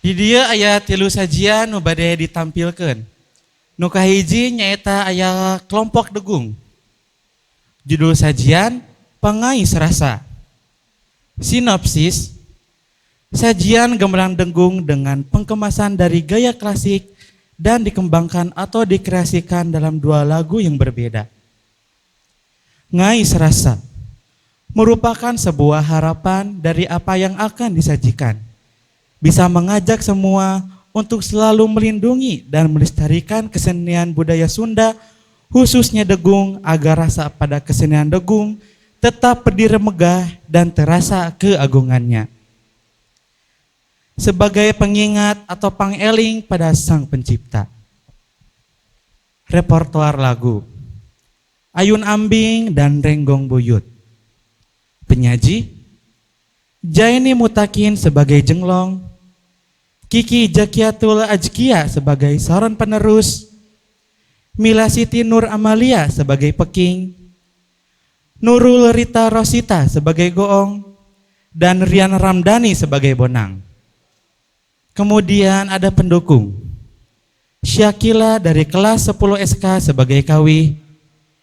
Di dia aya tilu sajian nu bade ditampilkeun. Nu kahiji nyaeta aya kelompok degung. Judul sajian Pangais Rasa. Sinopsis, sajian gamelan dengung dengan pengkemasan dari gaya klasik dan dikembangkan atau dikreasikan dalam dua lagu yang berbeda. Ngais Rasa merupakan sebuah harapan dari apa yang akan disajikan. Bisa mengajak semua untuk selalu melindungi dan melestarikan kesenian budaya Sunda, khususnya degung, agar rasa pada kesenian degung tetap berdiri megah dan terasa keagungannya. Sebagai pengingat atau pangeling pada sang pencipta. Repertoar lagu Ayun Ambing dan Renggong Buyut. Penyaji Jaini Mutakin sebagai jenglong, Kiki Jakiatul Ajkia sebagai saron penerus, Mila Siti Nur Amalia sebagai peking, Nurul Rita Rosita sebagai goong, dan Rian Ramdhani sebagai bonang. Kemudian ada pendukung, Syakila dari kelas 10 SK sebagai kawi,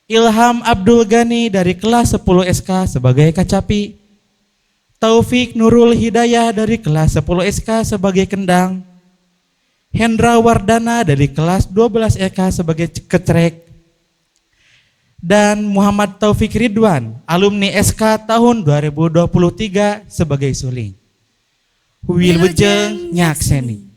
Ilham Abdul Ghani dari kelas 10 SK sebagai kacapi, Taufik Nurul Hidayah dari kelas 10 SK sebagai kendang, Hendra Wardana dari kelas 12 EK sebagai kecrek, dan Muhammad Taufik Ridwan, alumni SK tahun 2023 sebagai suling. Wilujeng Nyakseni.